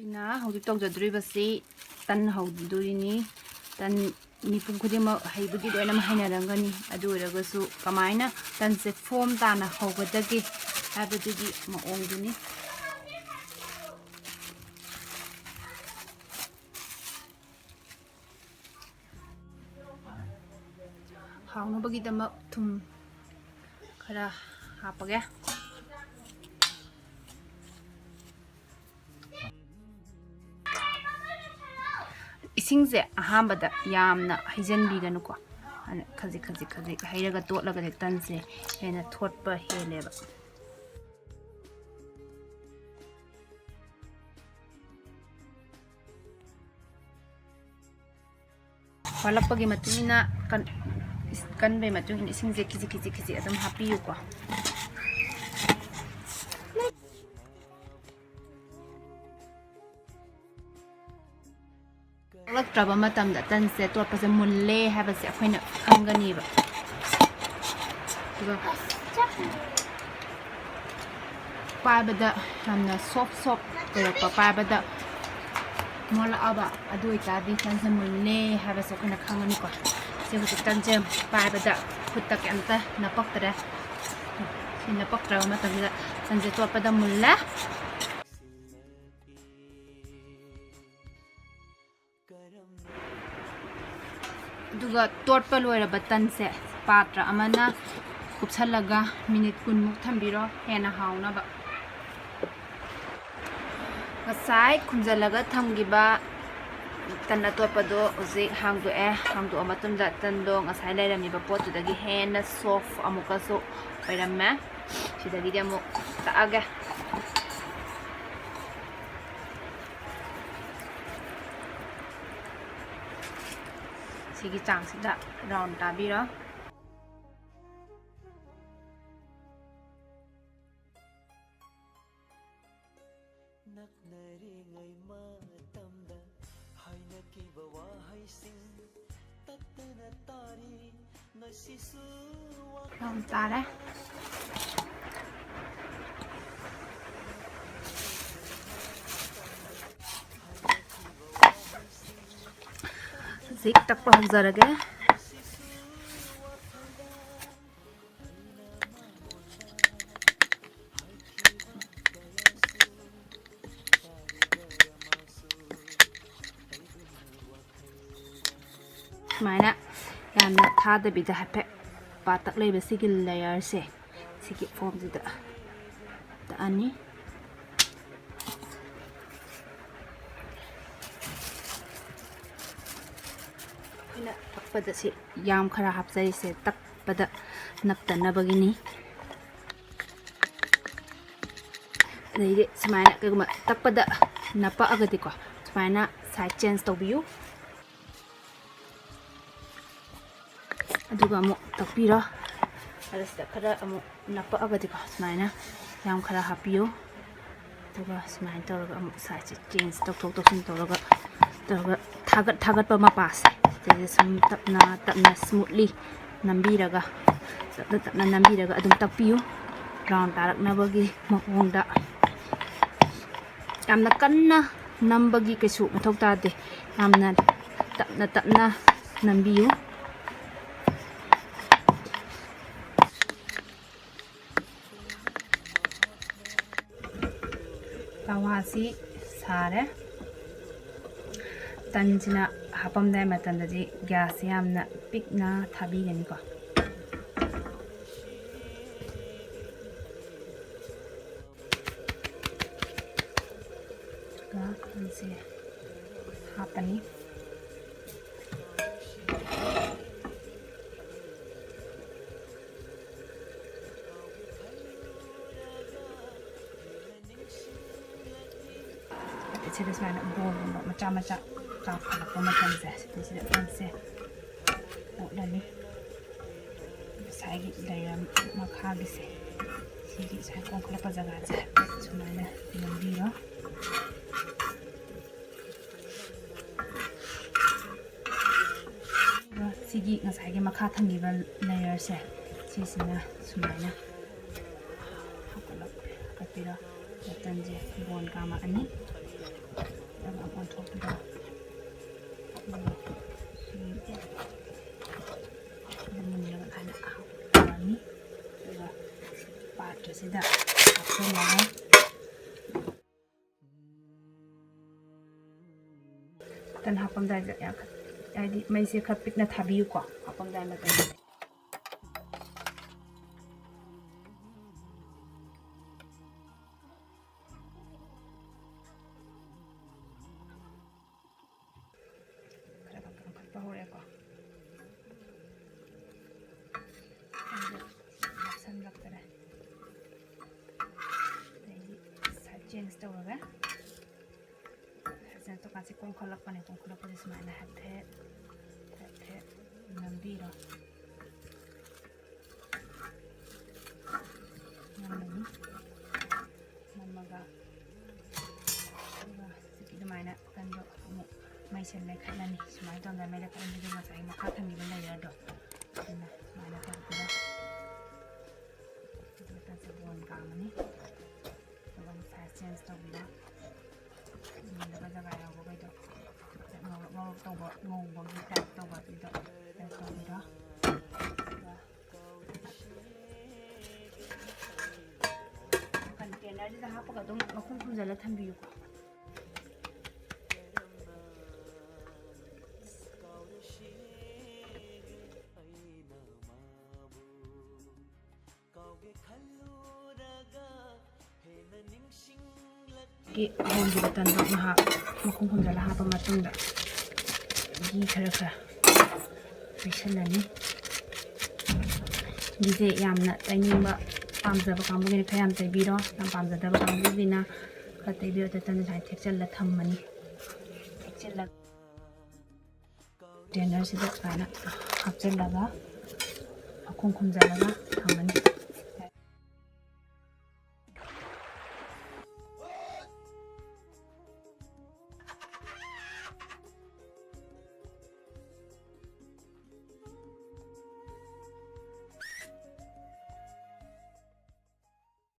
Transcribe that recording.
ꯑꯩꯅ ꯍꯧꯖꯤꯛ ꯇꯧꯖꯗꯣꯔꯤꯕꯁꯤ ꯇꯟ ꯍꯧꯗꯣꯏꯅꯤ ꯇꯟ ꯃꯤꯄꯨꯝ ꯈꯨꯗꯤꯡꯃꯛ ꯍꯩꯕꯨꯗꯤ ꯂꯣꯏꯅꯃꯛ ꯍꯩꯅꯔꯝꯒꯅꯤ ꯑꯗꯨ ꯑꯣꯏꯔꯒꯁꯨ ꯀꯃꯥꯏꯅ ꯇꯟꯁꯦ ꯐꯣꯝ ꯇꯥꯅ ꯍꯧꯒꯗꯒꯦ ꯍꯥꯏꯕꯗꯨꯒꯤ ꯃꯑꯣꯡꯗꯨꯅꯤ ꯍꯥꯎꯅꯕꯒꯤꯗꯃꯛ ꯊꯨꯝ ꯈꯔ ꯍꯥꯞꯄꯒꯦ इसिंसे अहांबदा यामना हइजनबीगनुको खजिक खजिक खजिक हइरगा तोटलगा तनसे हेना थोटपा हेलेबा वालपगी मतुना कनबे मतुन इसिंसे खिजि खिजि खिजि अदम हापियुको लक्ट्रबा मतमदा तनसे तोटपसे मुल्ले हाबसे अखोइना खंगनीबा पाइबदा हमना सॉफ्ट करपा पाइबदा मोलाबा अदु इतादि तनसे मुल्ले हाबसे अखोइना खंगनीको से हुजि तनसे पाइबदा खुत्ता केमता नपक्तरे सि नपक्त्रबा मतमदा तनसे तोटपदा मुल्ला दुगा तोटपा लोइरबा तनसे पात्र अमना कुपसलगा मिनिट 10 मुक थंबिरो हेना हाउनबा गसाई खुंजलगा थंगिबा तन तोटपदो उजि हांगदो मतुंदा तंदो गसाई लेरमिबा पोतुदगी हेना सॉफ्ट अमुकसो ओइरम्मे सिदगी दमु तागे सिगी चांगसिदा राउंड ताबिरो राउंड तारे zik takpa hagzarage sumaina yamna thadabida hape patak leiba sigi layer se sigi form sida ta ani takpada si yam khara hapsari se takpada naktanabagini adide sumaina kaguma takpada napa agadi ko sumaina side change tobiyu aduga mo takpira arasta khara amo napa agadi ko sumaina yam khara hapiyo aduga sumaina tawraga amo side change toksin tawraga thagat pa mapase sum tapna smoothly nambiraga tapna nambiraga adum takpiyu round taraknabagi maongda yamna kanna nambagi kesu mathok tade yamna tapna nambiyu tawasi sare tanjina hapamdai matandadi gas yamna pikna thabigani ko ga tanse hapani it's mana bol macha kapala pamakan se sida tanse odani saigi layer makhagi se sigi sai konkla pa jaga se sumana nambiro sigi ngasai makha thangiba layer se sisina sumana hakala kapira tanje bon kama ani ꯇꯟ ꯍꯥꯞꯄꯝꯗꯥꯏꯗ ꯍꯥꯏꯗꯤ ꯃꯩꯁꯦ ꯈꯔ ꯄꯤꯛꯅ ꯊꯥꯕꯤꯌꯨꯀꯣ ꯍꯥꯞꯄꯝꯗꯥꯏ ꯃꯇꯝꯗ ꯈꯔ ꯀꯪꯈꯠꯄ ꯍꯧꯔꯛꯑꯦꯀꯣ ꯅꯞꯁꯜꯂꯛꯇꯔꯦ ꯑꯗꯩꯗꯤ side change ꯇꯧꯔꯒ change ꯇꯧꯀꯥꯟꯁꯤ ꯀꯣꯟꯈꯠꯂꯛꯄꯅꯦ ꯀꯣꯟꯈꯠꯂꯛꯄꯁꯦ ꯁꯨꯃꯥꯏꯅ ꯍꯥꯏꯐꯦꯠ ꯅꯝꯕꯤꯔꯣ ꯅꯝꯃꯅꯤ ꯅꯝꯃꯒ ꯑꯗꯨꯒ ꯍꯧꯖꯤꯛꯀꯤ ꯑꯗꯨꯃꯥꯏꯅ ꯇꯟꯗꯣ ꯑꯃꯨꯛ ꯃꯩꯁꯦ ꯂꯩꯈꯠꯂꯅꯤ ꯁꯨꯃꯥꯏꯅ ꯇꯧꯗꯅ ꯃꯩ ꯂꯩꯈꯠꯂꯅꯤ ꯉꯁꯥꯏ ꯃꯈꯥ ꯊꯝꯕꯤꯕ ꯂꯩꯔꯗꯣ ꯑꯗꯨꯅ ꯁꯨꯃꯥꯏꯅ ꯇꯧꯕꯤꯔꯣ ꯑꯗꯨꯒ ꯇꯟꯁꯦ ꯕꯣꯟ ꯀꯥꯝꯃꯅꯤ ꯑꯗꯨꯒ ꯁꯥꯏꯖ ꯆꯦꯟꯖ ꯇꯧꯕꯤꯔꯣ ꯃꯨꯟꯗꯕ ꯖꯒꯥ ꯌꯥꯎꯕꯈꯩꯗꯣ ꯉꯧꯔꯞ ꯇꯧꯕ ꯉꯧꯕꯒꯤ ꯇꯥꯏꯞ ꯇꯧꯕ ꯑꯗꯨꯗꯣ ꯇꯧꯕꯤꯔꯣ ꯑꯗꯨꯒ ꯀꯟꯇꯦꯅꯔꯁꯤꯗ ꯍꯥꯞꯄꯒ ꯑꯗꯨꯝ ꯃꯈꯨꯝ ꯈꯨꯝꯖꯤꯜꯂ ꯊꯝꯕꯤꯌꯨꯀꯣ ꯍꯧꯈꯤꯕ ꯇꯟꯗꯣ ꯉꯥꯏꯍꯥꯛ ꯃꯈꯨꯝ ꯈꯨꯝꯖꯤꯜꯂ ꯍꯥꯞꯄ ꯃꯇꯨꯡꯗ ꯘꯤ ꯈꯔ ꯄꯤꯁꯜꯂꯅꯤ ꯘꯤꯁꯦ ꯌꯥꯝꯅ ꯇꯩꯅꯤꯡꯕ ꯄꯥꯝꯖꯕ ꯀꯥꯡꯕꯨꯒꯤꯅ ꯈꯔ ꯌꯥꯝ ꯇꯩꯕꯤꯔꯣ ꯌꯥꯝ ꯄꯥꯝꯖꯗꯕ ꯀꯥꯡꯕꯨꯒꯤꯅ ꯈꯔ ꯇꯩꯕꯤꯔꯣ ꯑꯗꯨ ꯇꯟꯁꯦ ꯁꯨꯃꯥꯏꯅ ꯊꯦꯛꯆꯜꯂ ꯊꯝꯃꯅꯤ ꯊꯦꯛꯆꯜꯂꯒ ꯀꯟꯇꯦꯅꯔꯁꯤꯗ ꯁꯨꯃꯥꯏꯅ ꯍꯥꯞꯆꯤꯜꯂꯒ ꯃꯈꯨꯝ ꯈꯨꯝꯖꯤꯜꯂꯒ ꯊꯝꯃꯅꯤ